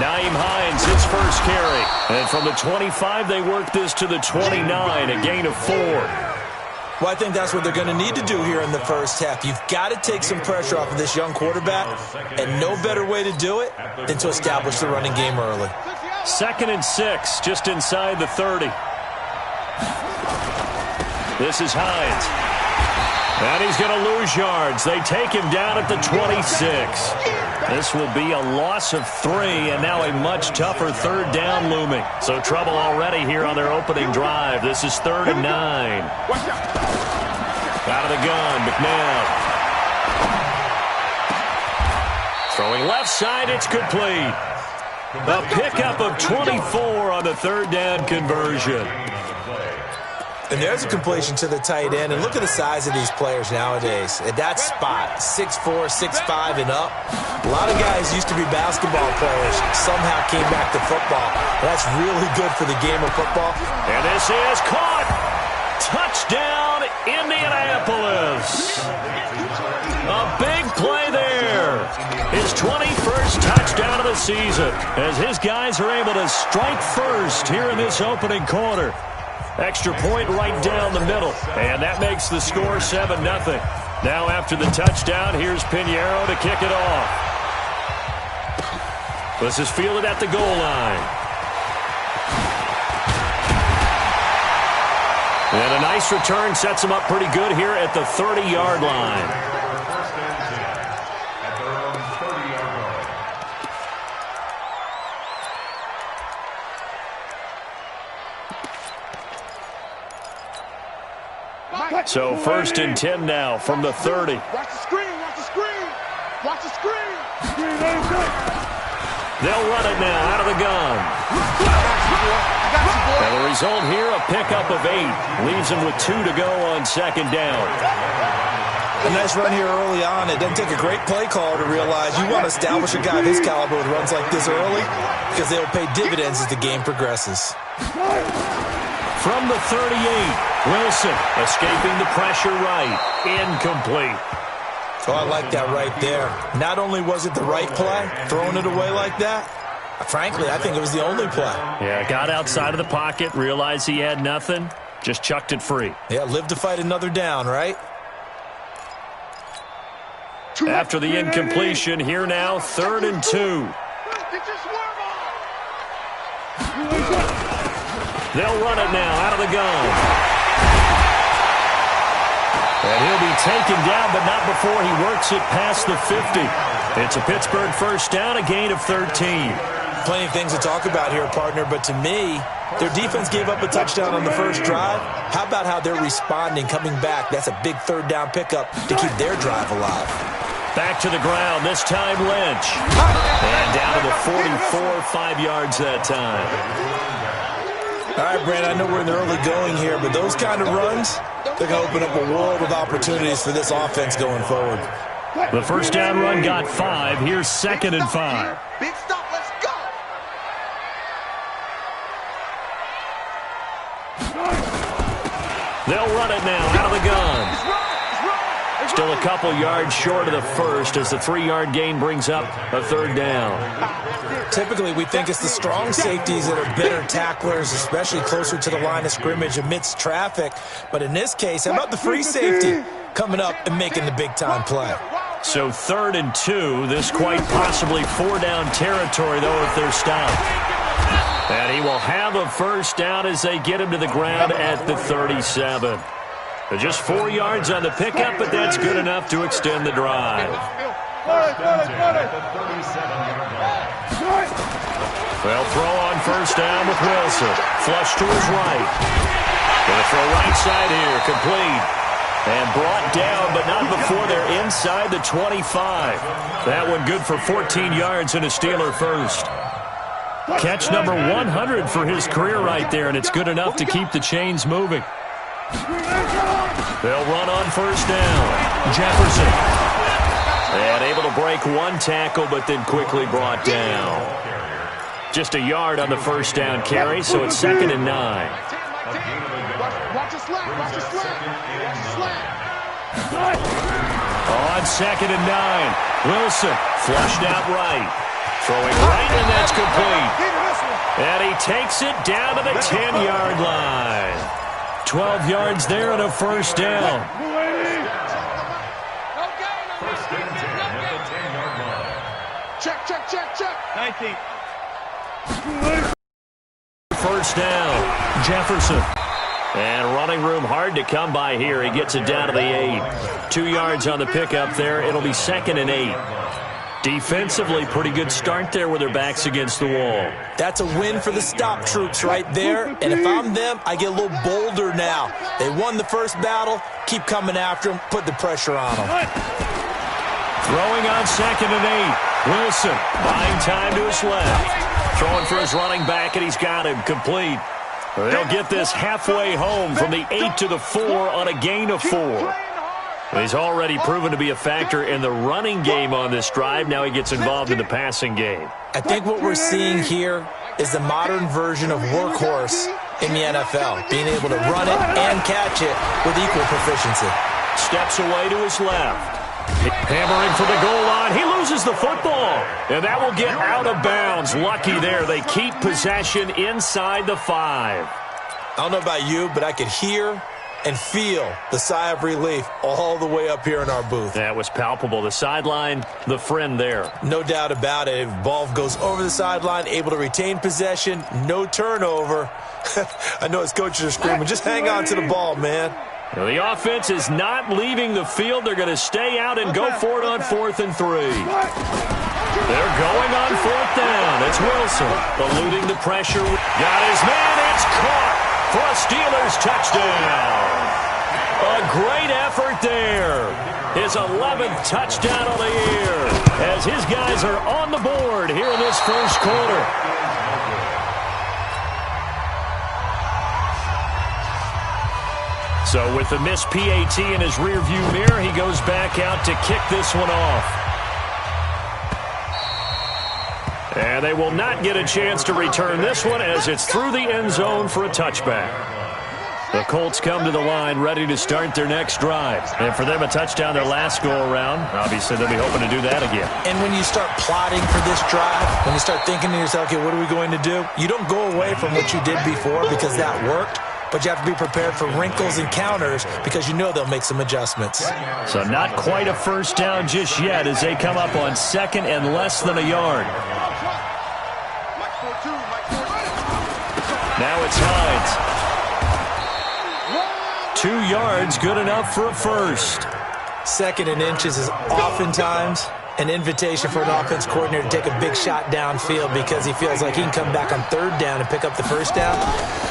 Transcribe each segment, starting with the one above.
Nyheim Hines, his first carry. And from the 25, they work this to the 29, a gain of 4. Well, I think that's what they're going to need to do here in the first half. You've got to take some pressure off of this young quarterback, and no better way to do it than to establish the running game early. 2nd and 6, just inside the 30. This is Hines. And he's going to lose yards. They take him down at the 26. This will be a loss of 3, and now a much tougher 3rd down looming. So trouble already here on their opening drive. This is 3rd and 9. Out of the gun, McNabb. Throwing left side, it's complete. A pickup of 24 on the 3rd down conversion. And there's a completion to the tight end. And look at the size of these players nowadays. At that spot, 6'4", 6'5", and up. A lot of guys used to be basketball players, somehow came back to football. That's really good for the game of football. And this is caught. Touchdown, Indianapolis. A big play there. His 21st touchdown of the season as his guys are able to strike first here in this opening quarter. Extra point right down the middle, and that makes the score 7-0. Now after the touchdown, here's Pinheiro to kick it off. This is fielded at the goal line. And a nice return sets him up pretty good here at the 30-yard line. So 1st and 10 now from the 30. Watch the screen, watch the screen, watch the screen. They'll run it now out of the gun. And the result here, a pickup of 8. Leaves him with 2 to go on 2nd down. A nice run here early on. It doesn't take a great play caller to realize you want to establish a guy of his caliber with runs like this early because they'll pay dividends as the game progresses. From the 38, Wilson escaping the pressure right. Incomplete. Oh, I like that right there. Not only was it the right play, throwing it away like that, frankly, I think it was the only play. Yeah, got outside of the pocket, realized he had nothing, just chucked it free. Yeah, live to fight another down, right? After the incompletion, here now, 3rd and 2. They'll run it now out of the gun. And he'll be taken down, but not before he works it past the 50. It's a Pittsburgh 1st down, a gain of 13. Plenty of things to talk about here, partner, but to me, their defense gave up a touchdown on the first drive. How about how they're responding, coming back? That's a big 3rd down pickup to keep their drive alive. Back to the ground, this time Lynch. And down to the 44, 5 yards that time. All right, Brand, I know we're in the early going here, but those kind of runs, they're going to open up a world of opportunities for this offense going forward. The 1st down run got 5. Here's 2nd and 5. Big stop, let's go. They'll run it now out of the gun. Still a couple yards short of the first as the 3-yard gain brings up a 3rd down. Typically, we think it's the strong safeties that are better tacklers, especially closer to the line of scrimmage amidst traffic. But in this case, how about the free safety coming up and making the big-time play? So 3rd and 2, this quite possibly 4-down territory, though, if they're stopped. And he will have a 1st down as they get him to the ground at the 37. Just 4 yards on the pickup, but that's good enough to extend the drive. They'll throw on 1st down with Wilson. Flush to his right. Gonna throw right side here, complete. And brought down, but not before they're inside the 25. That one good for 14 yards and a Steeler first. Catch number 100 for his career right there, and it's good enough to keep the chains moving. They'll run on 1st down. Jefferson. And able to break 1 tackle, but then quickly brought down. Just a yard on the 1st down carry, so it's 2nd and 9. Watch the slant, watch the slant, watch the slant. On 2nd and 9. Wilson flushed out right. Throwing right, and that's complete. And he takes it down to the 10-yard line. 12 yards there and a first down. Check, check, check, check. 19. First down, Jefferson. And running room hard to come by here. He gets it down to the 8. 2 yards on the pickup there. It'll be 2nd and 8. Defensively, pretty good start there with their backs against the wall. That's a win for the stop troops right there. And if I'm them, I get a little bolder now. They won the first battle. Keep coming after them. Put the pressure on them. Throwing on 2nd and 8. Wilson buying time to his left. Throwing for his running back, and he's got him complete. They'll get this halfway home from the 8 to the 4 on a gain of 4. He's already proven to be a factor in the running game on this drive. Now he gets involved in the passing game. I think what we're seeing here is the modern version of workhorse in the NFL, being able to run it and catch it with equal proficiency. Steps away to his left. Hammering for the goal line. He loses the football. And that will get out of bounds. Lucky there. They keep possession inside the 5. I don't know about you, but I could hear and feel the sigh of relief all the way up here in our booth. That was palpable. The sideline, the friend there. No doubt about it. If ball goes over the sideline, able to retain possession, no turnover. I know his coaches are screaming, just hang on to the ball, man. Now the offense is not leaving the field. They're going to stay out and go for it on 4th and 3. They're going on 4th down. It's Wilson eluding the pressure. Got his man. It's caught for a Steelers touchdown. A great effort there. His 11th touchdown of the year as his guys are on the board here in this first quarter. So with the missed PAT in his rearview mirror, he goes back out to kick this one off. And they will not get a chance to return this one as it's through the end zone for a touchback. The Colts come to the line ready to start their next drive. And for them, a touchdown their last go-around. Obviously, they'll be hoping to do that again. And when you start plotting for this drive, when you start thinking to yourself, okay, what are we going to do? You don't go away from what you did before because that worked. But you have to be prepared for wrinkles and counters because you know they'll make some adjustments. So not quite a first down just yet as they come up on 2nd and less than a yard. Now it's Hines. 2 yards, good enough for a first. 2nd and inches is oftentimes an invitation for an offense coordinator to take a big shot downfield because he feels like he can come back on 3rd down and pick up the first down.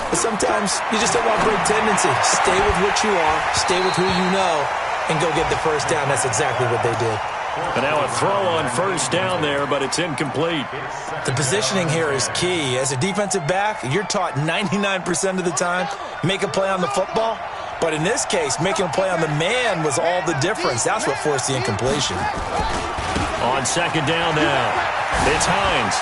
But sometimes you just don't want great tendency. Stay with what you are, stay with who you know, and go get the first down. That's exactly what they did. And now a throw on first down there, but it's incomplete. The positioning here is key. As a defensive back, you're taught 99% of the time, make a play on the football. But in this case, making a play on the man was all the difference. That's what forced the incompletion. On 2nd down now, it's Hines.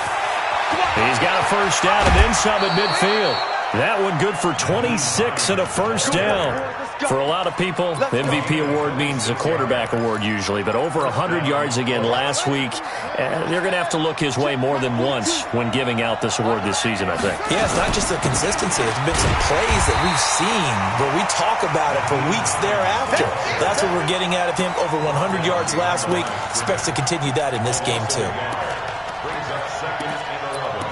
He's got a first down and then some at midfield. That one good for 26 and a first down. For a lot of people, the MVP award means a quarterback award usually, but over 100 yards again last week. They're going to have to look his way more than once when giving out this award this season, I think. Yeah, it's not just the consistency. It's been some plays that we've seen where we talk about it for weeks thereafter. That's what we're getting out of him. Over 100 yards last week. Expects to continue that in this game, too. Brings up 2nd and 11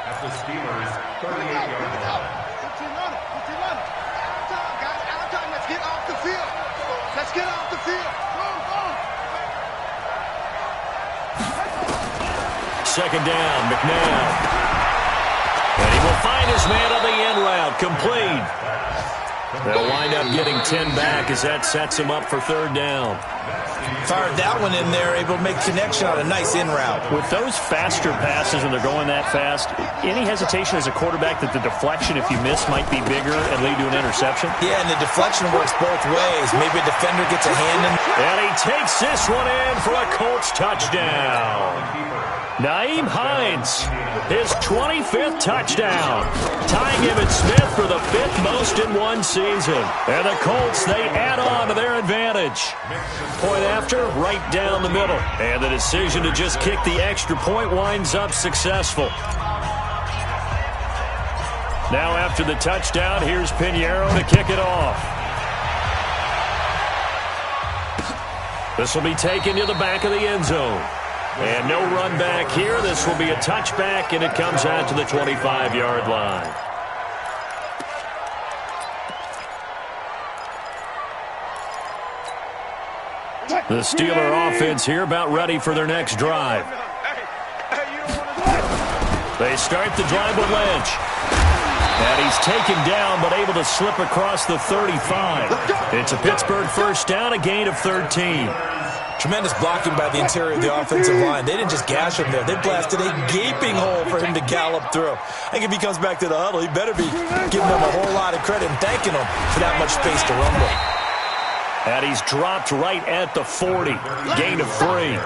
at the Steelers' 38-yard line. Let's get off the field. Let's get off the field. Second down, McNabb. And he will find his man on the end route, complete. They'll wind up getting 10 back as that sets him up for 3rd down. Fired that one in there, able to make connection on a nice in route. With those faster passes when they're going that fast, any hesitation as a quarterback that the deflection, if you miss, might be bigger and lead to an interception? Yeah, and the deflection works both ways. Maybe a defender gets a hand in. And he takes this one in for a Colts touchdown. Nyheim Hines, his 25th touchdown, tying Emmitt Smith for the 5th most in one season. And the Colts, they add on to their advantage. Point after center, right down the middle. And the decision to just kick the extra point winds up successful. Now after the touchdown, here's Pinheiro to kick it off. This will be taken to the back of the end zone. And no run back here. This will be a touchback, and it comes out to the 25-yard line. The Steeler offense here about ready for their next drive. They start the drive with Lynch. And he's taken down but able to slip across the 35. It's a Pittsburgh first down, a gain of 13. Tremendous blocking by the interior of the offensive line. They didn't just gash him there. They blasted a gaping hole for him to gallop through. I think if he comes back to the huddle, he better be giving them a whole lot of credit and thanking them for that much space to rumble. And he's dropped right at the 40. Gain of 3.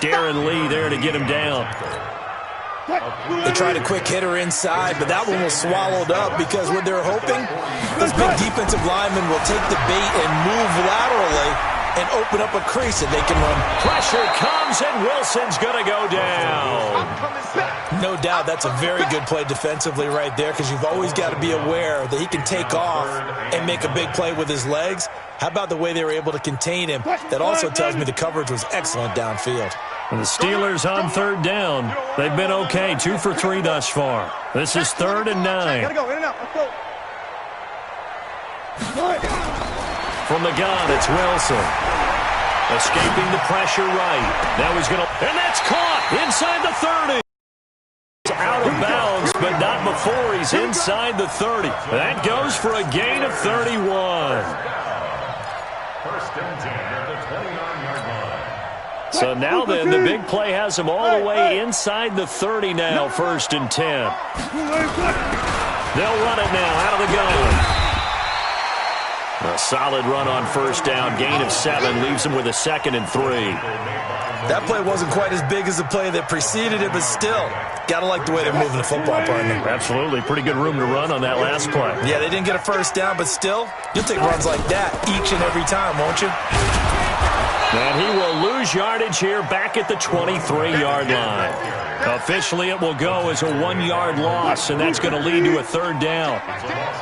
Darren Lee there to get him down. They tried a quick hitter inside, but that one was swallowed up because what they're hoping, this big defensive lineman will take the bait and move laterally and open up a crease that they can run. Pressure comes, and Wilson's going to go down. No doubt that's a very good play defensively right there because you've always got to be aware that he can take off and make a big play with his legs. How about the way they were able to contain him? That also tells me the coverage was excellent downfield. And the Steelers on third down. They've been okay, 2 for 3 thus far. This is 3rd and 9. Gotta go, in and out. Let's go. From the gun, it's Wilson. Escaping the pressure right. Now he's going to... And that's caught inside the 30. Out of bounds, but not before he's inside the 30. That goes for a gain of 31. First and 10 at the 29-yard line. So now then, the big play has him all the way inside the 30 now, 1st and 10. They'll run it now out of the gun. A solid run on 1st down, gain of 7, leaves him with a 2nd and 3. That play wasn't quite as big as the play that preceded it, but still, got to like the way they're moving the football, partner. Absolutely. Pretty good room to run on that last play. Yeah, they didn't get a 1st down, but still, you'll take runs like that each and every time, won't you? And he will lose yardage here back at the 23-yard line. Officially, it will go as a 1-yard loss, and that's going to lead to a 3rd down.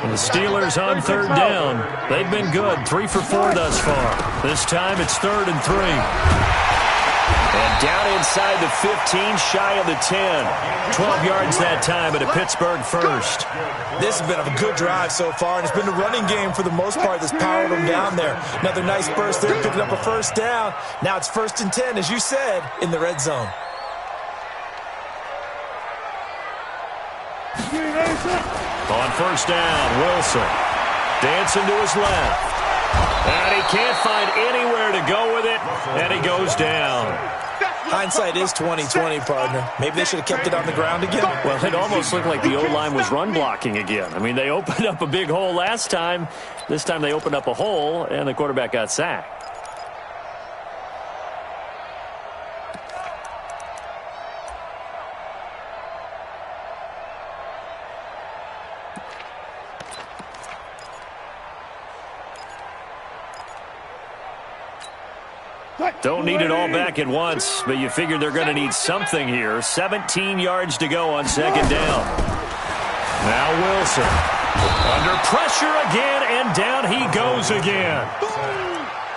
And the Steelers on 3rd down. They've been good, 3 for 4 thus far. This time it's 3rd and 3. And down inside the 15, shy of the 10. 12 yards that time at a Pittsburgh first. This has been a good drive so far, and it's been the running game for the most part that's powered them down there. Another nice burst there, picking up a 1st down. Now it's 1st and 10, as you said, in the red zone. On 1st down, Wilson dancing to his left. And he can't find anywhere to go with it, and he goes down. Hindsight is 20/20, partner. Maybe they should have kept it on the ground again. Well, it almost looked like the O-line was run blocking again. I mean, they opened up a big hole last time. This time they opened up a hole, and the quarterback got sacked. Don't need it all back at once, but you figure they're going to need something here. 17 yards to go on 2nd down. Now Wilson. Under pressure again, and down he goes again.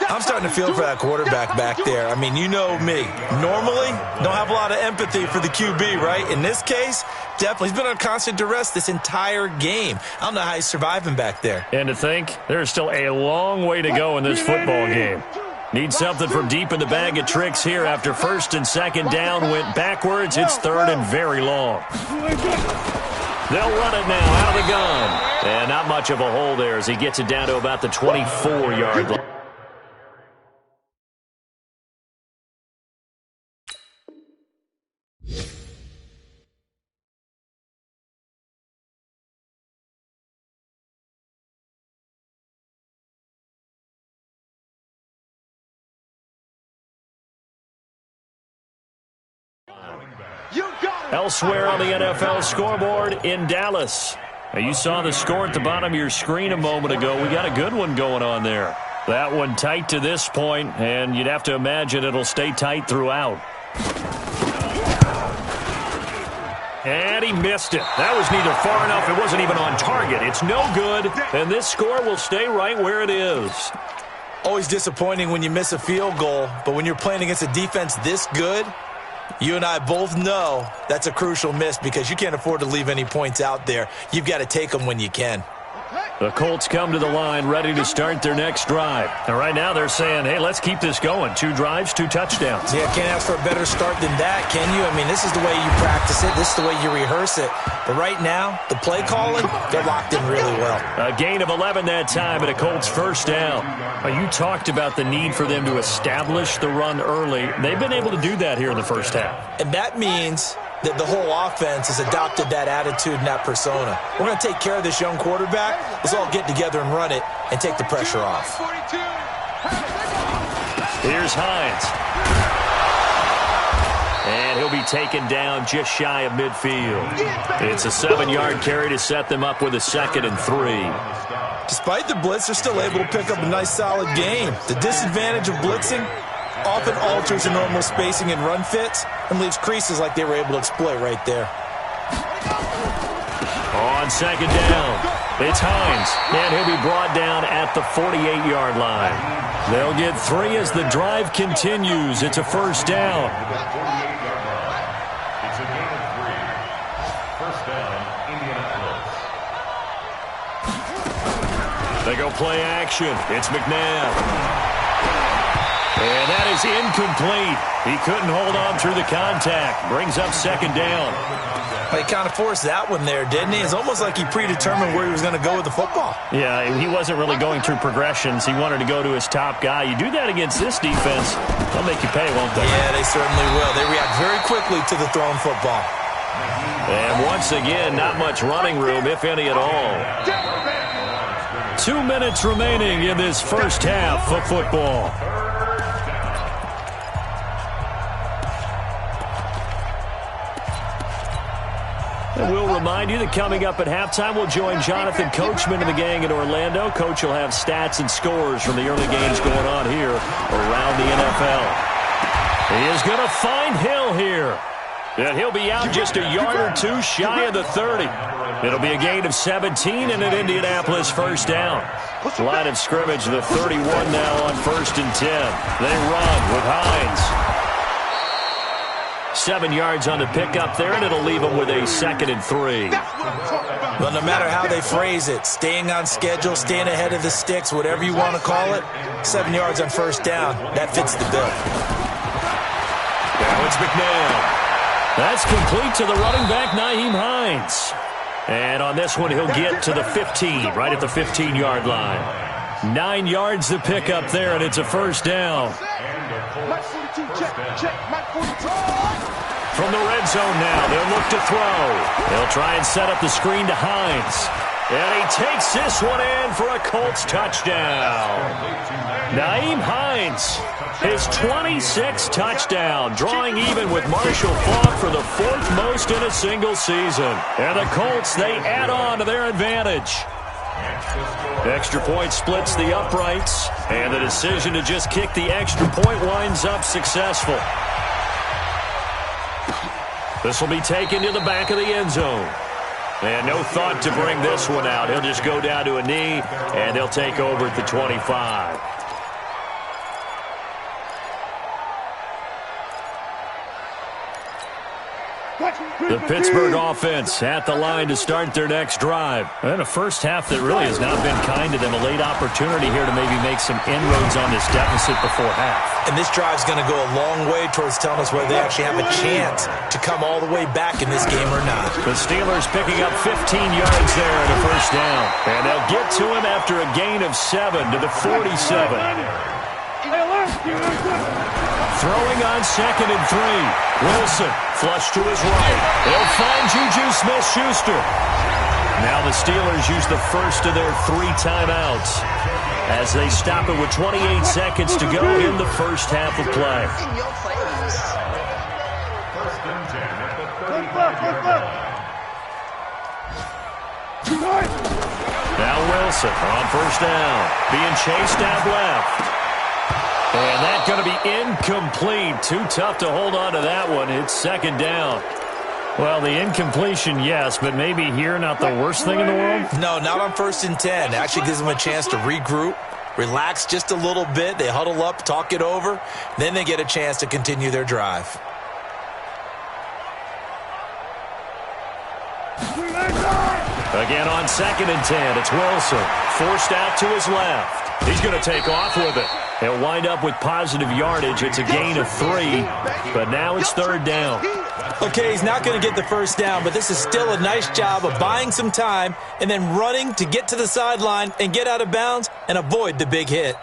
I'm starting to feel for that quarterback back there. I mean, you know me. Normally, don't have a lot of empathy for the QB, right? In this case, definitely. He's been under constant duress this entire game. I don't know how he's surviving back there. And to think, there's still a long way to go in this football game. Need something from deep in the bag of tricks here after 1st and 2nd down went backwards. It's 3rd and very long. They'll run it now out of the gun. And not much of a hole there as he gets it down to about the 24-yard line. Elsewhere on the NFL scoreboard in Dallas. Now, you saw the score at the bottom of your screen a moment ago. We got a good one going on there. That one tight to this point, and you'd have to imagine it'll stay tight throughout. And he missed it. That was neither far enough. It wasn't even on target. It's no good, and this score will stay right where it is. Always disappointing when you miss a field goal, but when you're playing against a defense this good, you and I both know that's a crucial miss because you can't afford to leave any points out there. You've got to take them when you can. The Colts come to the line ready to start their next drive. And right now they're saying, hey, let's keep this going. 2 drives, 2 touchdowns. Yeah, can't ask for a better start than that, can you? I mean, this is the way you practice it. This is the way you rehearse it. But right now, the play calling, they're locked in really well. A gain of 11 that time and a Colts first down. You talked about the need for them to establish the run early. They've been able to do that here in the first half. And that means that the whole offense has adopted that attitude and that persona. We're going to take care of this young quarterback. Let's all get together and run it and take the pressure off. Here's Hines. And he'll be taken down just shy of midfield. It's a 7-yard carry to set them up with a 2nd and 3. Despite the blitz, they're still able to pick up a nice solid gain. The disadvantage of blitzing often alters the normal spacing and run fits and leaves creases like they were able to exploit right there. On 2nd down, it's Hines, and he'll be brought down at the 48-yard line. They'll get 3 as the drive continues. It's a first down. It's a gain of 3. First down, Indianapolis. They go play action. It's McNabb. And that is incomplete. He couldn't hold on through the contact. Brings up 2nd down. He kind of forced that one there, didn't he? It's almost like he predetermined where he was going to go with the football. Yeah, he wasn't really going through progressions. He wanted to go to his top guy. You do that against this defense, they'll make you pay, won't they? Yeah, they certainly will. They react very quickly to the thrown football. And once again, not much running room, if any at all. 2 minutes remaining in this first half of football. And we'll remind you that coming up at halftime, we'll join Jonathan Coachman and the gang in Orlando. Coach will have stats and scores from the early games going on here around the NFL. He is going to find Hill here. And he'll be out just a yard or 2 shy of the 30. It'll be a gain of 17 and an Indianapolis first down. Line of scrimmage, the 31 now on 1st and 10. They run with Hines. 7 yards on the pickup there, and it'll leave them with a 2nd and 3. Well, no matter how they phrase it, staying on schedule, staying ahead of the sticks, whatever you want to call it, 7 yards on first down, that fits the bill. Now it's McNabb. That's complete to the running back, Nyheim Hines. And on this one, he'll get to the 15, right at the 15-yard line. 9 yards to pick up there, and it's a first down. From the red zone now, they'll look to throw. They'll try and set up the screen to Hines. And he takes this one in for a Colts touchdown. Nyheim Hines, his 26th touchdown, drawing even with Marshall Faulk for the 4th most in a single season. And the Colts, they add on to their advantage. Extra point splits the uprights, and the decision to just kick the extra point winds up successful. This will be taken to the back of the end zone. And no thought to bring this one out. He'll just go down to a knee, and they'll take over at the 25. The Pittsburgh offense at the line to start their next drive. And a first half that really has not been kind to them. A late opportunity here to maybe make some inroads on this deficit before half. And this drive's going to go a long way towards telling us whether they actually have a chance to come all the way back in this game or not. The Steelers picking up 15 yards there at a first down. And they'll get to him after a gain of 7 to the 47. Throwing on 2nd and 3. Wilson, flush to his right. They'll find Juju Smith-Schuster. Now the Steelers use the first of their 3 timeouts as they stop it with 28 seconds to go in the first half of play. First and 10 at the 35-yard line. Now Wilson on first down. Being chased out left. And that's going to be incomplete. Too tough to hold on to that one. It's second down. Well, the incompletion, yes, but maybe here not the worst thing in the world? No, not on 1st and 10. It actually gives them a chance to regroup, relax just a little bit. They huddle up, talk it over. Then they get a chance to continue their drive. Again on 2nd and 10, it's Wilson. Forced out to his left. He's going to take off with it. He'll wind up with positive yardage. It's a gain of 3, but now it's 3rd down. Okay, he's not going to get the first down, but this is still a nice job of buying some time and then running to get to the sideline and get out of bounds and avoid the big hit.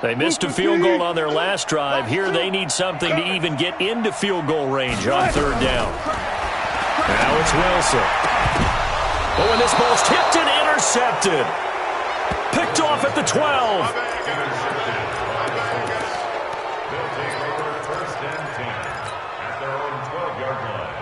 They missed a field goal on their last drive. Here they need something to even get into field goal range on 3rd down. Now it's Wilson. Oh, and this ball's tipped and intercepted. Picked off at the 12. They'll take over 1st and 10 at their own 12-yard line.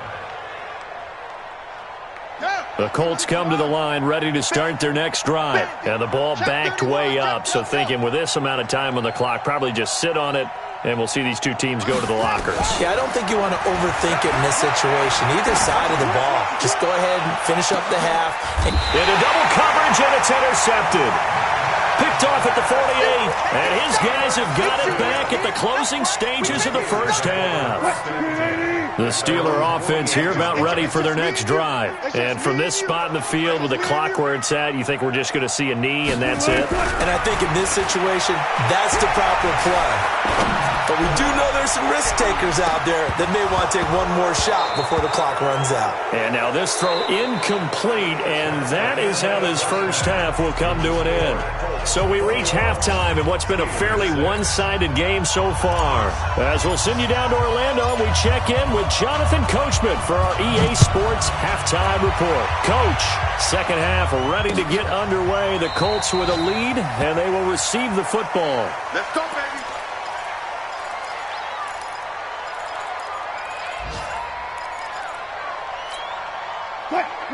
The Colts come to the line ready to start their next drive. And the ball backed way up. So thinking with this amount of time on the clock, probably just sit on it, and we'll see these two teams go to the lockers. Yeah, I don't think you want to overthink it in this situation. Either side of the ball. Just go ahead and finish up the half. Into double coverage, and it's intercepted. Picked off at the 48, and his guys have got it back at the closing stages of the first half. The Steeler offense here about ready for their next drive. And from this spot in the field with the clock where it's at, you think we're just going to see a knee and that's it? And I think in this situation, that's the proper play. But we do know there's some risk takers out there that may want to take one more shot before the clock runs out. And now this throw incomplete, and that is how this first half will come to an end. So we reach halftime in what's been a fairly one-sided game so far. As we'll send you down to Orlando, we check in with Jonathan Coachman for our EA Sports Halftime Report. Coach, second half ready to get underway. The Colts with a lead, and they will receive the football. Let's go, baby.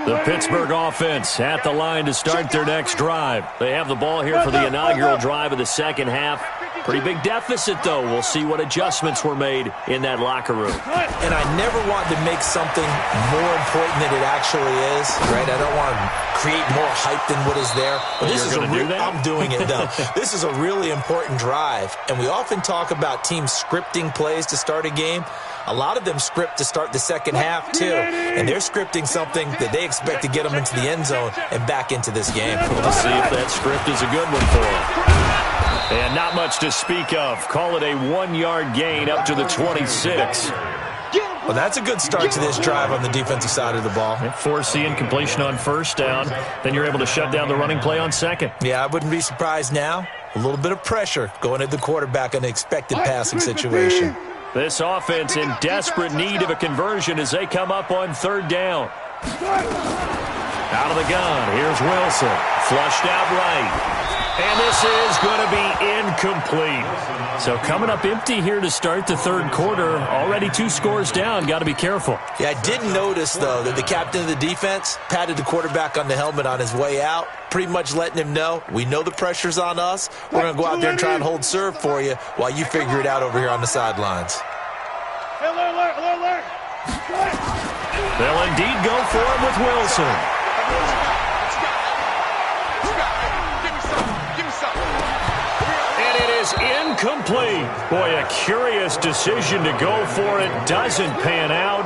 The Pittsburgh offense at the line to start their next drive. They have the ball here for the inaugural drive of the second half. Pretty big deficit, though. We'll see what adjustments were made in that locker room. And I never want to make something more important than it actually is, right? I don't want to create more hype than what is there. But this is I'm doing it, though. This is a really important drive. And we often talk about teams scripting plays to start a game. A lot of them script to start the second half, too. And they're scripting something that they expect to get them into the end zone and back into this game. We'll see if that script is a good one for them. And not much to speak of. Call it a 1-yard gain up to the 26. Well, that's a good start to this drive on the defensive side of the ball. Force the incompletion on first down. Then you're able to shut down the running play on second. Yeah, I wouldn't be surprised now. A little bit of pressure going at the quarterback in an expected passing situation. This offense in desperate need of a conversion as they come up on third down. Out of the gun, here's Wilson. Flushed out right. And this is going to be incomplete. So coming up empty here to start the third quarter. Already 2 scores down. Got to be careful. Yeah, I did notice, though, that the captain of the defense patted the quarterback on the helmet on his way out, pretty much letting him know, we know the pressure's on us. We're going to go out there and try and hold serve for you while you figure it out over here on the sidelines. They'll indeed go for him with Wilson. Incomplete. Boy, a curious decision to go for it. Doesn't pan out.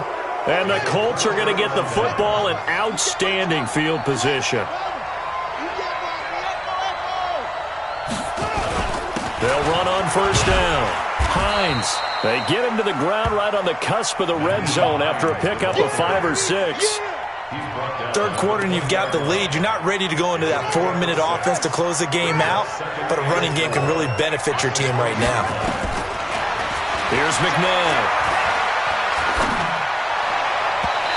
And the Colts are going to get the football in outstanding field position. They'll run on first down. Hines. They get him to the ground right on the cusp of the red zone after a pickup of 5 or 6. Third quarter and you've got the lead. You're not ready to go into that 4-minute offense to close the game out, but a running game can really benefit your team right now. Here's McNabb.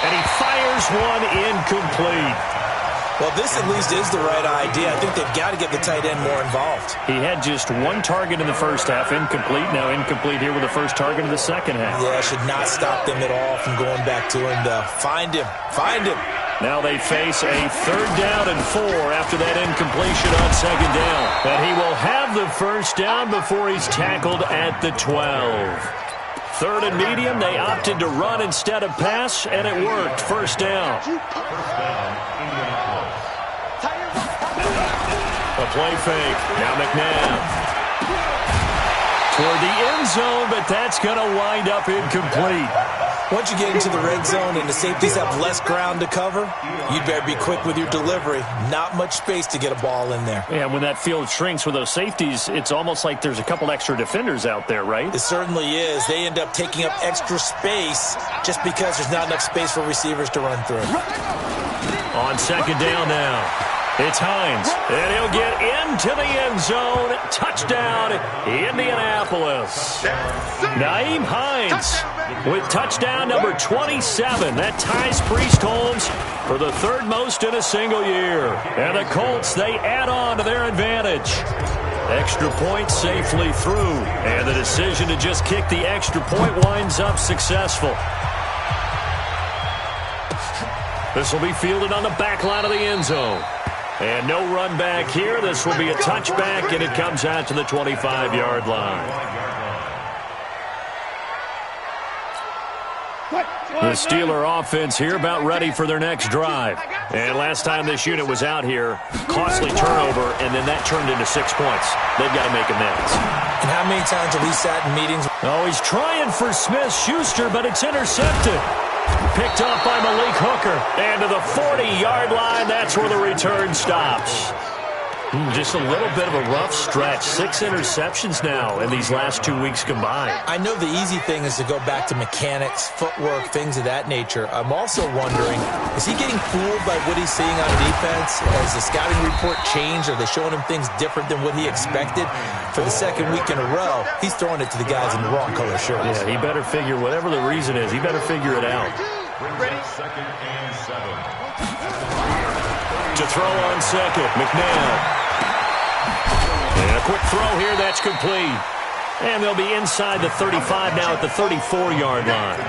And he fires one incomplete. Well, this at least is the right idea. I think they've got to get the tight end more involved. He had just 1 target in the first half, incomplete. Now incomplete here with the first target of the second half. Yeah, should not stop them at all from going back to him, though. Find him. Find him. Now they face a 3rd down and 4 after that incompletion on 2nd down. And he will have the 1st down before he's tackled at the 12. 3rd and medium, they opted to run instead of pass, and it worked. 1st down. A play fake. Now McNabb. Toward the end zone, but that's going to wind up incomplete. Once you get into the red zone and the safeties have less ground to cover, you'd better be quick with your delivery. Not much space to get a ball in there. Yeah, when that field shrinks with those safeties, it's almost like there's a couple extra defenders out there, right? It certainly is. They end up taking up extra space just because there's not enough space for receivers to run through. On 2nd down now. It's Hines, and he'll get into the end zone. Touchdown, Indianapolis. Nyheim Hines with touchdown number 27. That ties Priest Holmes for the 3rd most in a single year. And the Colts, they add on to their advantage. Extra point safely through, and the decision to just kick the extra point winds up successful. This will be fielded on the back line of the end zone. And no run back here. This will be a touchback, and it comes out to the 25-yard line. The Steeler offense here about ready for their next drive. And last time this unit was out here, costly turnover, and then that turned into 6 points. They've got to make amends. And how many times have we sat in meetings? Oh, he's trying for Smith-Schuster, but it's intercepted. Picked up by Malik Hooker. And to the 40-yard line, that's where the return stops. Just a little bit of a rough stretch. 6 interceptions now in these last 2 weeks combined. I know the easy thing is to go back to mechanics, footwork, things of that nature. I'm also wondering, is he getting fooled by what he's seeing on defense? Has the scouting report changed? Are they showing him things different than what he expected? For the 2nd week in a row, he's throwing it to the guys in the wrong color shirts. Yeah, he better figure, whatever the reason is, he better figure it out. Brings up 2nd and 7. To throw on 2nd, McNabb. And a quick throw here, that's complete. And they'll be inside the 35 now at the 34-yard line.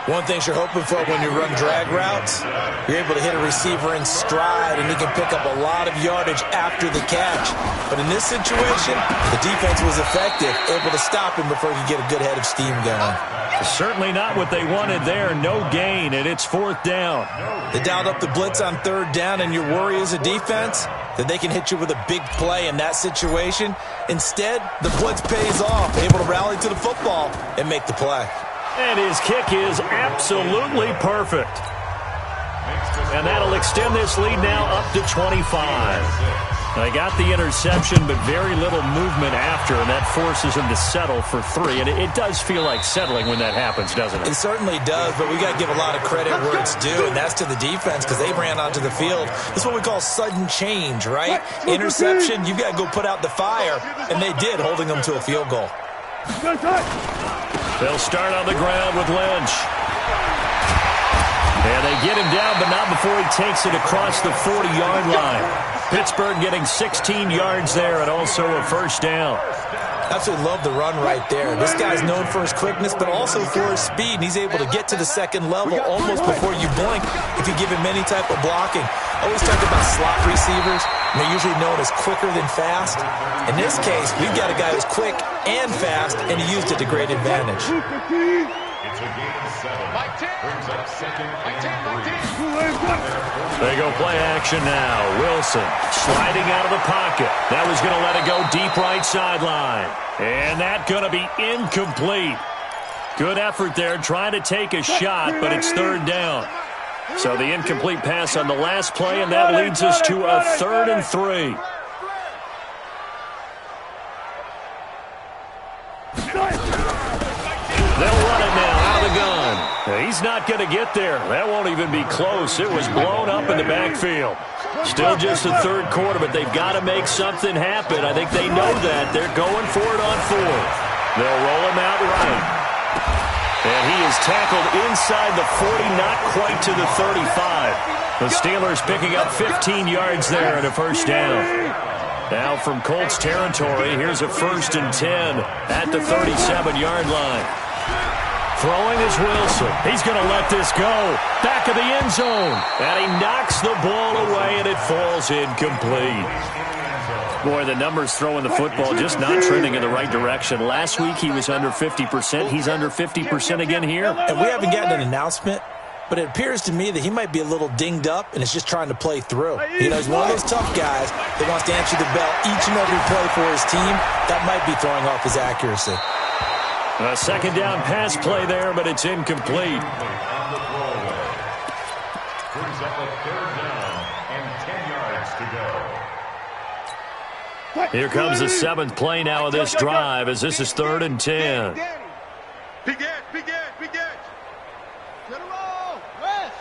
One thing you're hoping for when you run drag routes, you're able to hit a receiver in stride, and he can pick up a lot of yardage after the catch. But in this situation, the defense was effective, able to stop him before he could get a good head of steam going. Certainly not what they wanted there. No gain, and it's 4th down. They dialed up the blitz on 3rd down, and your worry as a defense that they can hit you with a big play in that situation. Instead, the blitz pays off, able to rally to the football and make the play. And his kick is absolutely perfect. And that'll extend this lead now up to 25. They got the interception, but very little movement after, and that forces him to settle for 3. And it does feel like settling when that happens, doesn't it? It certainly does, but we got to give a lot of credit where it's due, and that's to the defense because they ran onto the field. This is what we call sudden change, right? Interception, you've got to go put out the fire, and they did, holding them to a field goal. They'll start on the ground with Lynch. And they get him down, but not before he takes it across the 40-yard line. Pittsburgh getting 16 yards there and also a 1st down. Absolutely love the run right there. This guy's known for his quickness, but also for his speed. He's able to get to the 2nd level almost before you blink if you give him any type of blocking. I always talk about slot receivers, and they're usually known as quicker than fast. In this case, we've got a guy who's quick and fast, and he used it to great advantage. It's a gain of 7. Brings up 2nd and 3. They go play action now. Wilson sliding out of the pocket. That was going to let it go deep right sideline. And that going to be incomplete. Good effort there trying to take a shot, but it's 3rd down. So the incomplete pass on the last play, and that leads us to a 3rd and 3. They'll run it now out of the gun. He's not going to get there. That won't even be close. It was blown up in the backfield. Still just the 3rd quarter, but they've got to make something happen. I think they know that. They're going for it on 4th. They'll roll him out right. And he is tackled inside the 40, not quite to the 35. The Steelers picking up 15 yards there and a 1st down. Now from Colts territory, here's a 1st and 10 at the 37-yard line. Throwing is Wilson. He's going to let this go. Back of the end zone. And he knocks the ball away, and it falls incomplete. Boy, the numbers throwing the football just not trending in the right direction. Last week he was under 50%. He's under 50% again here. And we haven't gotten an announcement, but it appears to me that he might be a little dinged up and is just trying to play through. You know, he's one of those tough guys that wants to answer the bell each and every play for his team. That might be throwing off his accuracy. A second down pass play there, but it's incomplete. Brings up a third down and 10 yards to go. Here comes the 7th play now of this drive as this is 3rd and 10. Big edge. Get a roll. West.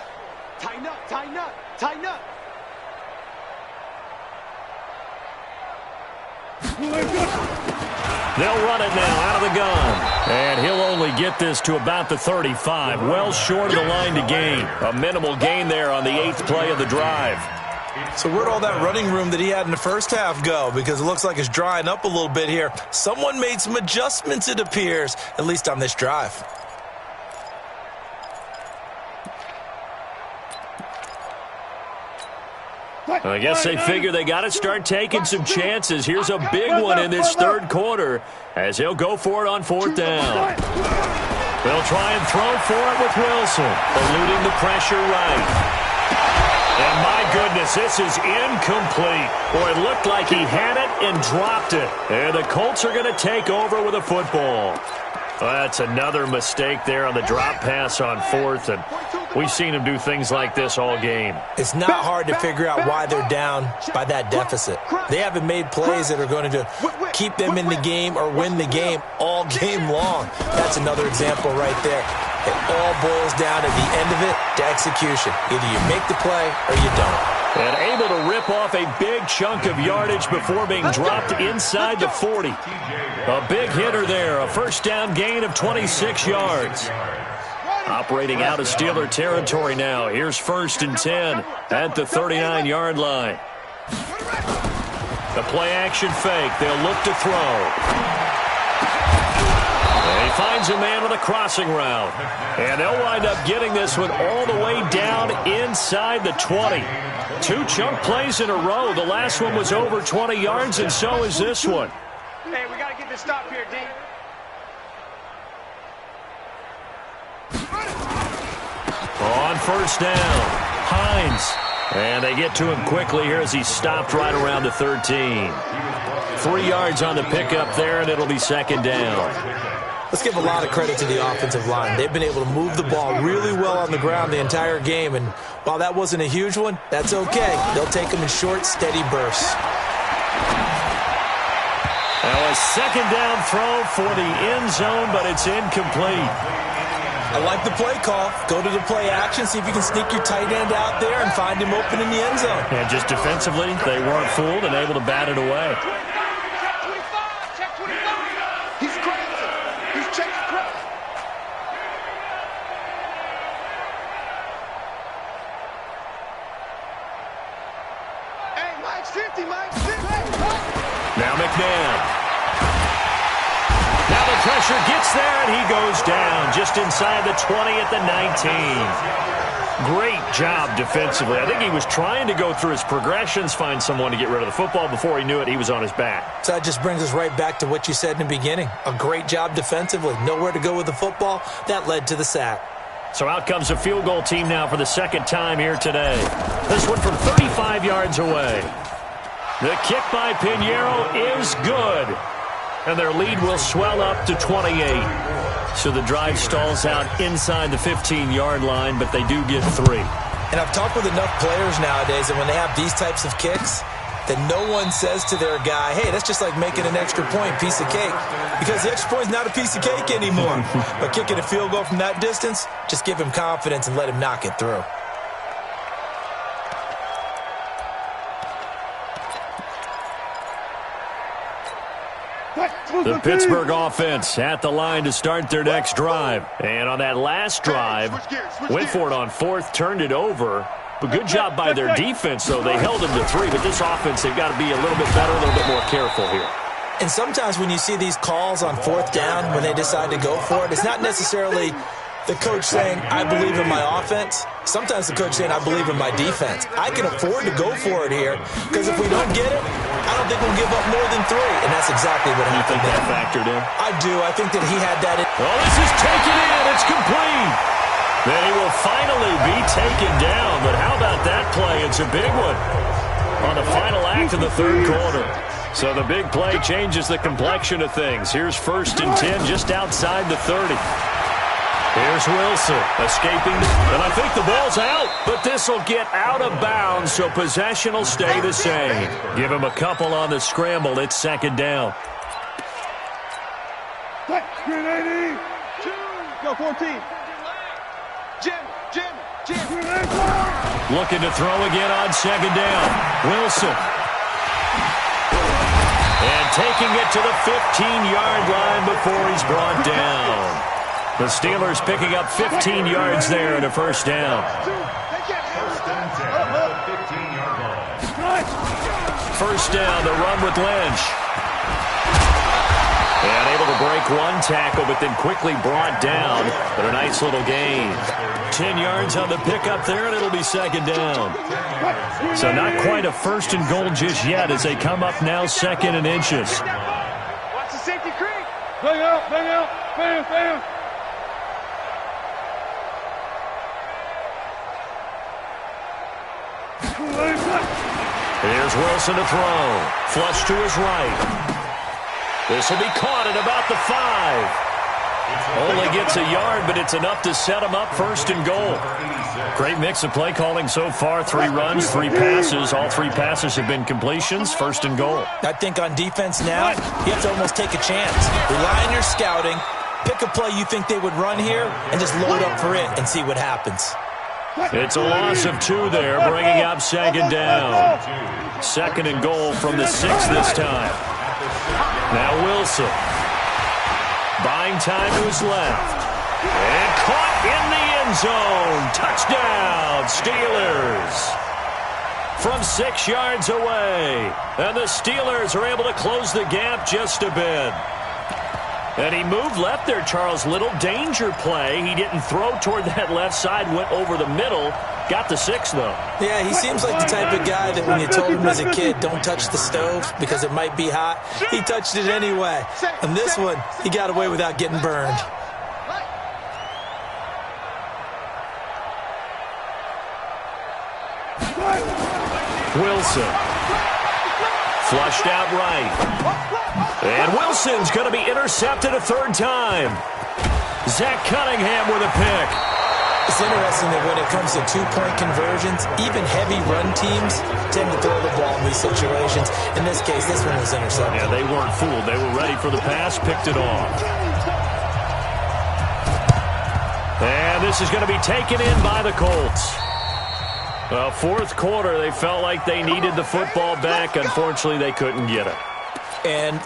Tighten up. They'll run it now out of the gun. And he'll only get this to about the 35. Well short of the line to gain. A minimal gain there on the 8th play of the drive. So where'd all that running room that he had in the first half go? Because it looks like it's drying up a little bit here. Someone made some adjustments, it appears, at least on this drive. I guess they figure they got to start taking some chances. Here's a big one in this 3rd quarter as he'll go for it on 4th down. They'll try and throw for it with Wilson, eluding the pressure right. And my goodness, this is incomplete. Boy, it looked like he had it and dropped it. And the Colts are going to take over with a football. That's another mistake there on the drop pass on 4th, and we've seen him do things like this all game. It's not hard to figure out why they're down by that deficit. They haven't made plays that are going to keep them in the game or win the game all game long. That's another example right there. It all boils down at the end of it to execution. Either you make the play or you don't. And able to rip off a big chunk of yardage before being dropped inside the 40. A big hitter there, a first down gain of 26 yards. Operating out of Steeler territory now. Here's 1st and 10 at the 39-yard line. The play-action fake. They'll look to throw. And he finds a man with a crossing route. And they'll wind up getting this one all the way down inside the 20. 2 chunk plays in a row. The last one was over 20 yards, and so is this one. Hey, we got to get this stop here, D. On 1st down, Hines. And they get to him quickly here as he's stopped right around the 13. 3 yards on the pickup there, and it'll be 2nd down. Let's give a lot of credit to the offensive line. They've been able to move the ball really well on the ground the entire game, and while that wasn't a huge one, that's okay. They'll take them in short, steady bursts. Now a 2nd down throw for the end zone, but it's incomplete. I like the play call. Go to the play action, see if you can sneak your tight end out there and find him open in the end zone. And just defensively, they weren't fooled and able to bat it away. Check 25. He's crazy. He's chasing crazy. Hey, Mike's 50, Mike's 50. Now McNabb. Now the pressure gets there, and he goes down just inside the 20 at the 19. Great job defensively. I think he was trying to go through his progressions, find someone to get rid of the football. Before he knew it, he was on his back. So that just brings us right back to what you said in the beginning. A great job defensively. Nowhere to go with the football. That led to the sack. So out comes a field goal team now for the 2nd time here today. This one from 35 yards away. The kick by Pinheiro is good. And their lead will swell up to 28. So the drive stalls out inside the 15-yard line, but they do get 3. And I've talked with enough players nowadays, and when they have these types of kicks, that no one says to their guy, hey, that's just like making an extra point, piece of cake. Because the extra point is not a piece of cake anymore. But kicking a field goal from that distance, just give him confidence and let him knock it through. The Pittsburgh offense at the line to start their next drive. And on that last drive, went for it on 4th, turned it over. But good job by their defense, though. They held them to 3, but this offense, they've got to be a little bit better, a little bit more careful here. And sometimes when you see these calls on fourth down, when they decide to go for it, it's not necessarily the coach saying, I believe in my offense. Sometimes the coach saying, I believe in my defense. I can afford to go for it here because if we don't get it, I don't think we'll give up more than 3. And that's exactly what happened. You think that factored in? I do. I think that he had that in. Oh, this is taken in. It's complete. Then he will finally be taken down. But how about that play? It's a big one on the final act of the third quarter. So the big play changes the complexion of things. Here's 1st and 10 just outside the 30. Here's Wilson escaping, and I think the ball's out, but this will get out of bounds, so possession will stay the same. Give him a couple on the scramble. It's 2nd down. Go 14. Jim. Looking to throw again on 2nd down. Wilson. And taking it to the 15-yard line before he's brought down. The Steelers picking up 15 yards there and a 1st down. 1st down, the run with Lynch. And able to break one tackle, but then quickly brought down. But a nice little gain. 10 yards on the pickup there, and it'll be 2nd down. So not quite a 1st and goal just yet as they come up now 2nd and inches. Watch the safety creep. Bang out. Bam. Here's Wilson to throw. Flush to his right. This will be caught at about the 5. Only gets a yard, but it's enough to set him up 1st and goal. Great mix of play calling so far. 3 runs, 3 passes. All 3 passes have been completions. 1st and goal. I think on defense now, you have to almost take a chance. Rely on your scouting. Pick a play you think they would run here and just load up for it and see what happens. It's a loss of 2 there, bringing up 2nd down. 2nd and goal from the 6 this time. Now Wilson. Buying time to his left. And caught in the end zone. Touchdown, Steelers. From 6 yards away. And the Steelers are able to close the gap just a bit. And he moved left there, Charles. Little danger play. He didn't throw toward that left side, went over the middle. Got the 6, though. Yeah, he seems like the type of guy that when you told him as a kid, don't touch the stove because it might be hot, he touched it anyway. And this one, he got away without getting burned. Wilson. Flushed out right. And Wilson's going to be intercepted a 3rd time. Zach Cunningham with a pick. It's interesting that when it comes to 2-point conversions, even heavy run teams tend to throw the ball in these situations. In this case, this one was intercepted. Yeah, they weren't fooled. They were ready for the pass, picked it off. And this is going to be taken in by the Colts. Well, 4th quarter, they felt like they needed the football back. Unfortunately, they couldn't get it. And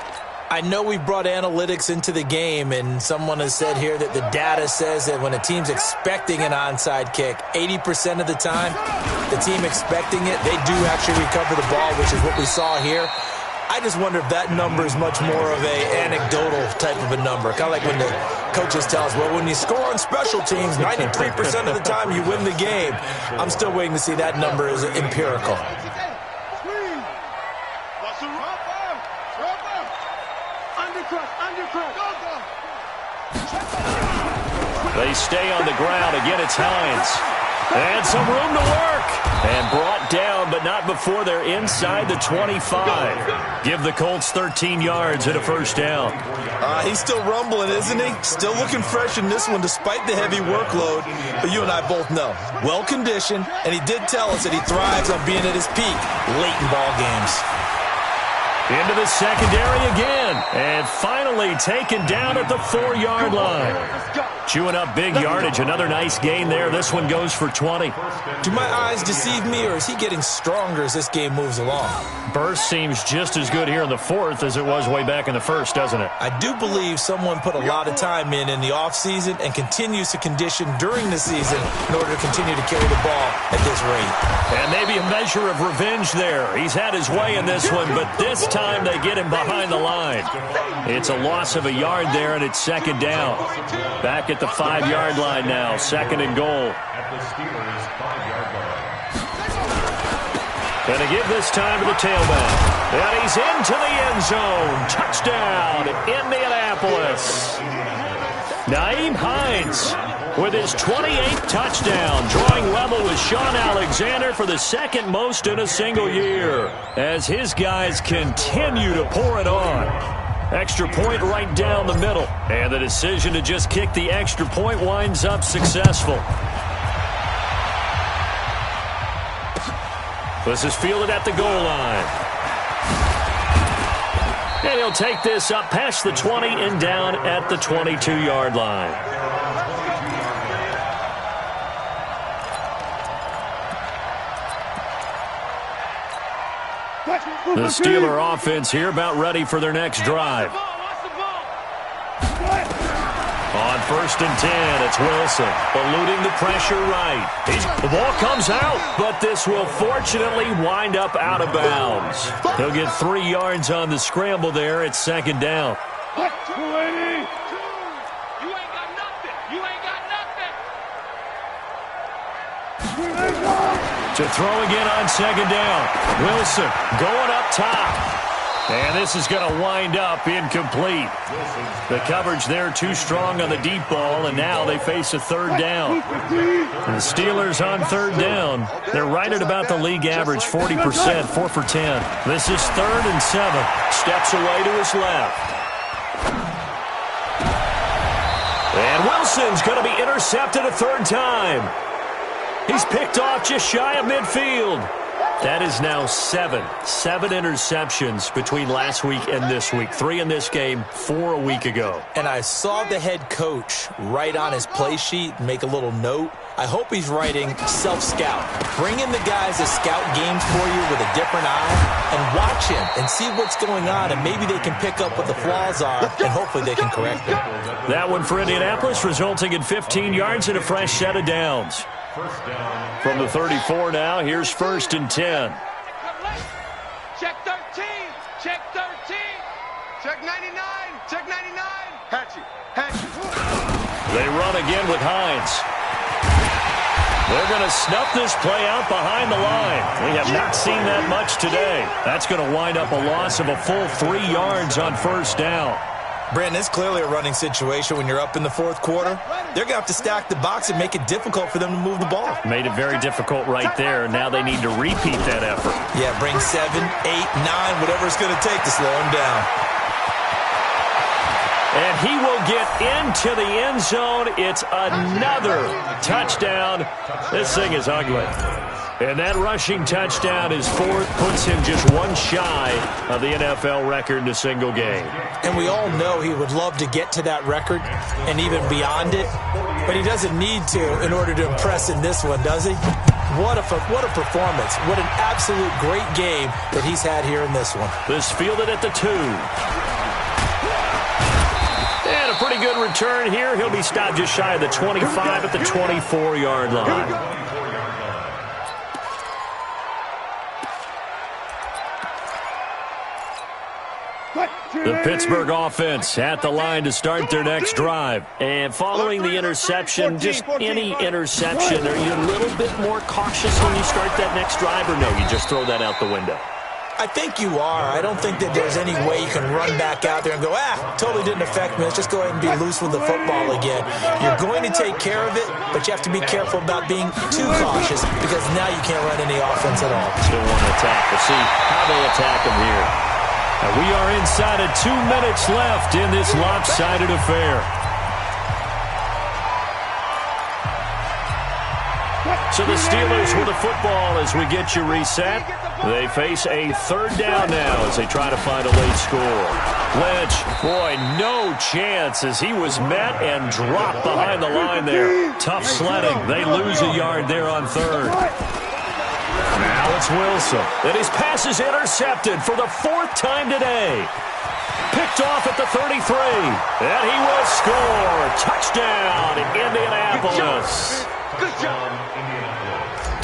I know we brought analytics into the game, and someone has said here that the data says that when a team's expecting an onside kick, 80% of the time, the team expecting it, they do actually recover the ball, which is what we saw here. I just wonder if that number is much more of a anecdotal type of a number. Kind of like when the coaches tell us, well, when you score on special teams, 93% of the time you win the game. I'm still waiting to see that number is empirical. They stay on the ground. Again, it's Hines. And some room to work. And brought down, but not before they're inside the 25. Give the Colts 13 yards and a 1st down. He's still rumbling, isn't he? Still looking fresh in this one despite the heavy workload. But you and I both know, well-conditioned, and he did tell us that he thrives on being at his peak late in ball games. Into the secondary again. And finally taken down at the 4-yard line. Chewing up big yardage. Another nice gain there. This one goes for 20. Do my eyes deceive me, or is he getting stronger as this game moves along? Burst seems just as good here in the 4th as it was way back in the 1st, doesn't it? I do believe someone put a lot of time in the offseason and continues to condition during the season in order to continue to carry the ball at this rate. And maybe a measure of revenge there. He's had his way in this one, but this time they get him behind the line. It's a loss of a yard there, and it's second down. Back at the 5-yard line now, second and goal. At the Steelers' 5-yard line. Going to give this time to the tailback. And he's into the end zone. Touchdown, Indianapolis. Nyheim Hines with his 28th touchdown, drawing level with Sean Alexander for the second most in a single year, as his guys continue to pour it on. Extra point right down the middle, and the decision to just kick the extra point winds up successful. This is fielded at the goal line. And he'll take this up past the 20 and down at the 22-yard line. The Steeler offense here about ready for their next drive. On 1st and 10, it's Wilson, eluding the pressure right. The ball comes out, but this will fortunately wind up out of bounds. He'll get 3 yards on the scramble there. It's second down. 280. You ain't got nothing. You ain't got nothing. To throw again on second down. Wilson going up top. And this is going to wind up incomplete. The coverage there too strong on the deep ball, and now they face a third down. The Steelers on third down. They're right at about the league average, 40%, 4 for 10. This is 3rd and 7. Steps away to his left. And Wilson's going to be intercepted a third time. He's picked off just shy of midfield. That is now 7 interceptions between last week and this week. 3 in this game, 4 a week ago. And I saw the head coach write on his play sheet, make a little note. I hope he's writing self-scout. Bring in the guys that scout games for you with a different eye and watch him and see what's going on, and maybe they can pick up what the flaws are, and hopefully they can correct them. That one for Indianapolis, resulting in 15 yards and a fresh set of downs. From the 34 now, here's 1st and 10. Check 13. Check 13. Check 99. Check 99. Hatchet. Hatchet. They run again with Hines. They're going to snuff this play out behind the line. We have not seen that much today. That's going to wind up a loss of a full 3 yards on 1st down. Brandon, it's clearly a running situation when you're up in the 4th quarter. They're going to have to stack the box and make it difficult for them to move the ball. Made it very difficult right there. Now they need to repeat that effort. Yeah, bring 7, 8, 9, whatever it's going to take to slow him down. And he will get into the end zone. It's another touchdown. This thing is ugly. And that rushing touchdown is 4th, puts him just 1 shy of the NFL record in a single game. And we all know he would love to get to that record and even beyond it, but he doesn't need to in order to impress in this one, does he? What a performance. What an absolute great game that he's had here in this one. This fielded at the 2. And a pretty good return here. He'll be stopped just shy of the 25 at the 24-yard line. The Pittsburgh offense at the line to start their next drive. And following the interception, just any interception, are you a little bit more cautious when you start that next drive, or no, you just throw that out the window? I think you are. I don't think that there's any way you can run back out there and go, totally didn't affect me. Let's just go ahead and be loose with the football again. You're going to take care of it, but you have to be careful about being too cautious because now you can't run any offense at all. Still want to attack. We'll see how they attack him here. And we are inside of 2 minutes left in this lopsided affair. So the Steelers with the football as we get you reset. They face a 3rd down now as they try to find a late score. Lynch, boy, no chance as he was met and dropped behind the line there. Tough sledding. They lose a yard there on 3rd. Now it's Wilson. And his pass is intercepted for the 4th time today. Picked off at the 33. And he will score. Touchdown, Indianapolis. Good job.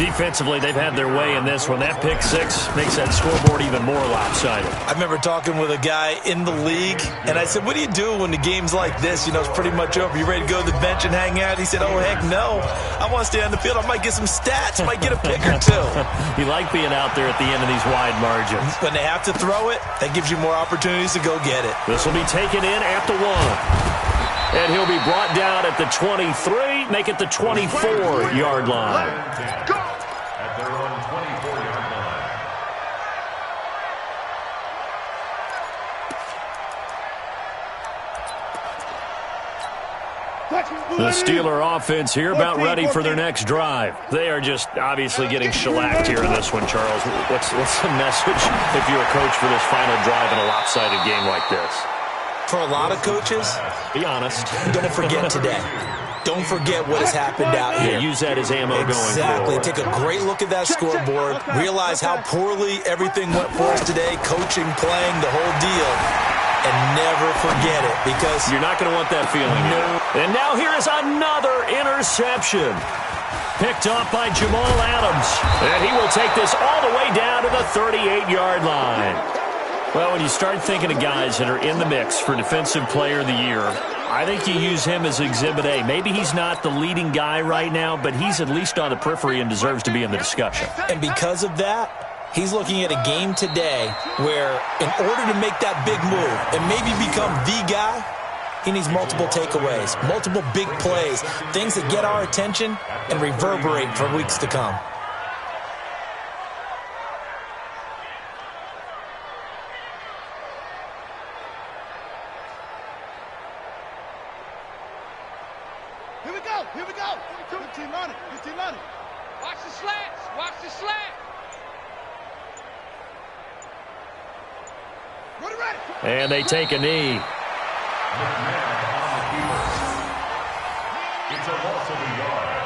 Defensively, they've had their way in this one. That pick six makes that scoreboard even more lopsided. I remember talking with a guy in the league, and I said, what do you do when the game's like this? You know, it's pretty much over. You ready to go to the bench and hang out? He said, oh, heck no. I want to stay on the field. I might get some stats. Might get a pick or two. You like being out there at the end of these wide margins. When they have to throw it, that gives you more opportunities to go get it. This will be taken in at the 1. And he'll be brought down at the 23, make it the 24-yard line. Go! At their own 24-yard line. The Steeler offense here about ready for their next drive. They are just obviously getting shellacked here in this one, Charles. What's the message if you're a coach for this final drive in a lopsided game like this? For a lot of coaches, be honest. Don't forget today. Don't forget what has happened out here. Use that as ammo going forward. Exactly. Take a great look at that scoreboard. Realize how poorly everything went for us today. Coaching, playing, the whole deal. And never forget it, because you're not going to want that feeling. No. And now here is another interception. Picked off by Jamal Adams. And he will take this all the way down to the 38-yard line. Well, when you start thinking of guys that are in the mix for Defensive Player of the Year, I think you use him as Exhibit A. Maybe he's not the leading guy right now, but he's at least on the periphery and deserves to be in the discussion. And because of that, he's looking at a game today where in order to make that big move and maybe become the guy, he needs multiple takeaways, multiple big plays, things that get our attention and reverberate for weeks to come. Here we go. 15 on it. 15 on it. Watch the slants. Watch the slant. And they take a knee. It's a loss of a yard.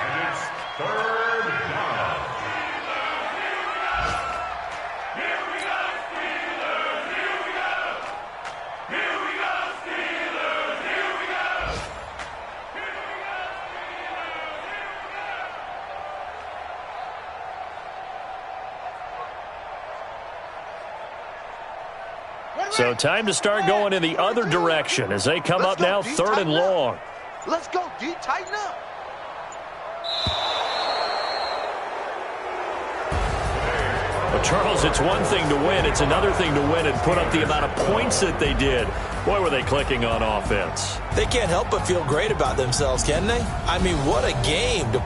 And it's third down. Here we go, Steelers. Here we go. Here we go, Steelers. Here we go. So time to start going in the other direction as they come up now 3rd and long. Let's go, D. Tighten up. Well, Charles, it's one thing to win. It's another thing to win and put up the amount of points that they did. Boy, were they clicking on offense. They can't help but feel great about themselves, can they? I mean, what a game to